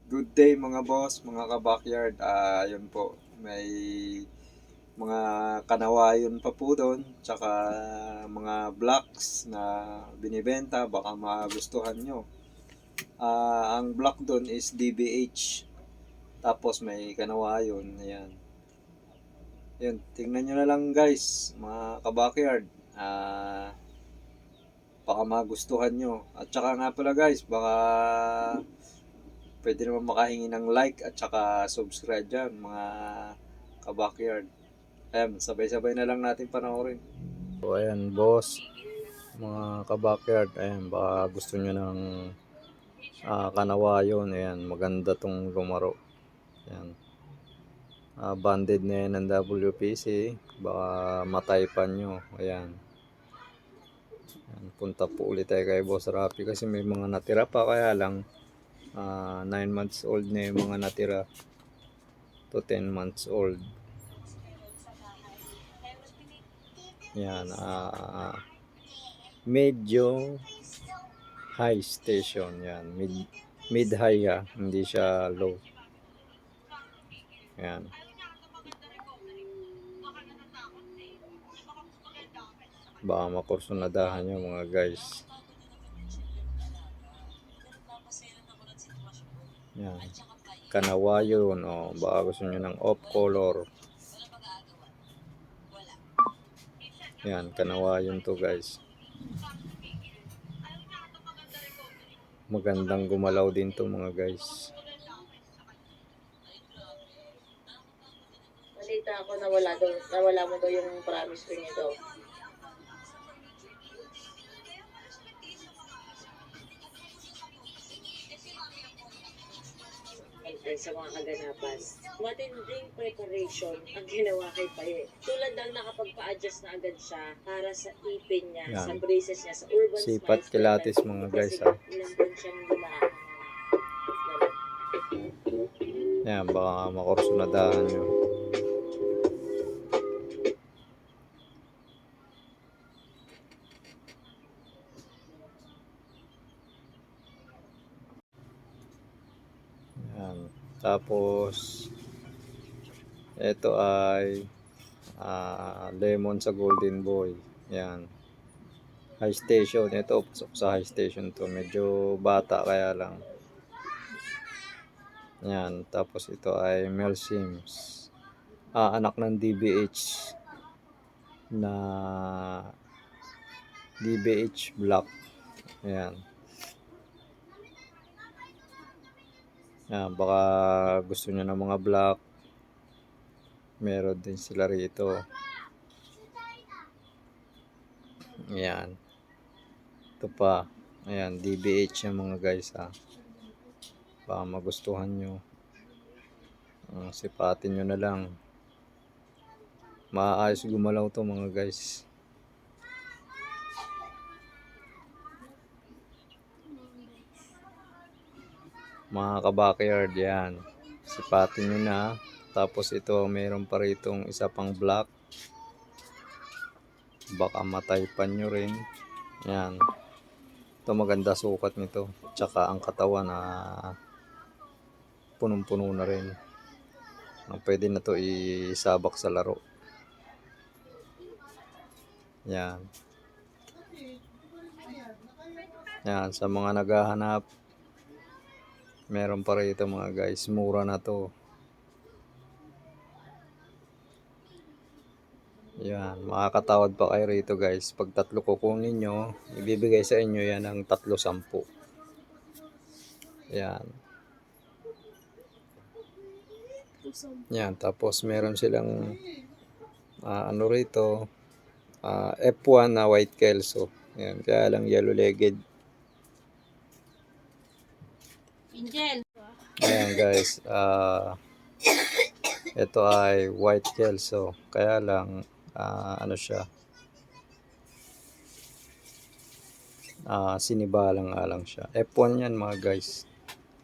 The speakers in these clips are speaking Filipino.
Good day mga boss, mga ka-backyard. Yun po, may mga kanawayon pa po doon, tsaka mga blocks na binibenta, baka magustuhan nyo. Ang block doon is DBH, tapos may kanawayon, ayan. Yun, tingnan nyo na lang guys, mga ka-backyard. Baka magustuhan nyo. At tsaka nga pala guys, baka pwede naman makahingi ng like at saka subscribe dyan, mga ka-backyard. Ayan, sabay-sabay na lang natin panoorin. So, ayan, boss, mga ka-backyard, ayan, baka gusto nyo ng kanawayon, ayan, maganda tong lumaro. Ayan, banded na yan ng WPC, baka mataypan nyo, ayan. Ayan, punta po ulit tayo kay Boss Rapi kasi may mga natira pa, kaya lang 9 months old na yung mga natira to 10 months old. Yan, medyo high station yan, mid high hindi siya low. Yan, baka makursunadahan nyo mga guys. Yan, kanawayon, baka gusto nyo ng off color. Yan, kanawayon to guys. Magandang gumalaw din to mga guys. Balita ako nawala mo daw yung promise ring ito. Sa mga kaganapan. Matinding preparation ang ginawa kay Paye. Tulad ng nakapagpa-adjust na agad siya para sa ipin niya, Yan, sa braces niya, sa urban sipat smiles. kilatis mga guys ha. Ilang buwan siyang lumaan. Yan, baka makursunadahan nyo. Yan, tapos ito ay lemon sa golden boy. Yan, high station. Ito pasok sa high station to, medyo bata kaya lang. Yan, tapos ito ay Mel Sims, anak ng DBH na DBH Black. Ayan. Yan, baka gusto nyo ng mga black, meron din sila rito. Ayan, ito pa, ayan, DBH yung mga guys ha. Baka magustuhan nyo, sipatin nyo na lang. Maayos gumalaw to mga guys. Mga ka-backyard, yan, sipatin nyo na. Tapos ito, mayroon pa ritong isa pang black, baka mataypan nyo rin. Yan, ito maganda sukat nito, tsaka ang katawan na punong-puno na rin. Pwede na to isabak sa laro. Yan. Yan, sa mga naghahanap, meron pa rito mga guys, mura na to. Yan, makakatawad pa kayo rito guys. Pag tatlo kukunin nyo, ibibigay sa inyo yan ng 3-10. Yan. Yan, tapos meron silang ano rito, F1 na white kelso. Yan, kaya lang yellow legged. Angel. Ayan guys, ito ay white kelso, kaya lang ano siya, sinibalang alang siya. F1 yan mga guys,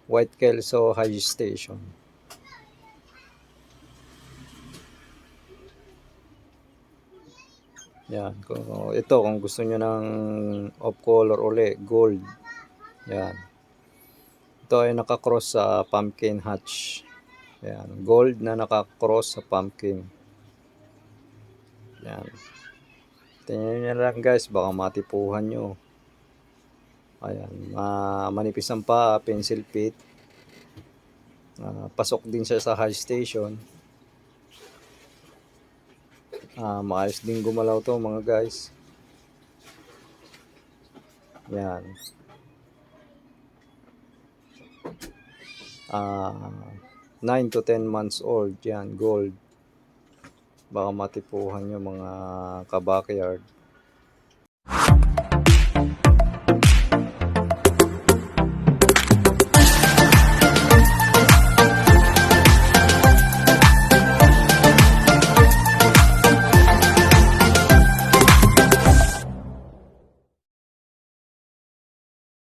white kelso high station. Yan, kung gusto nyo ng off color uli, gold. Yan, Ito ay nakakross sa pumpkin hatch. Ayan, gold na nakakross sa pumpkin. Ayan. Tingnan nyo lang guys, baka matipuhan nyo. Ayan, manipis ang paa, pencil pit. Pasok din siya sa high station. Maayos din gumalaw to mga guys. Yan. 9 to 10 months old. Yan, gold. Baka matipuhan yung mga ka-backyard.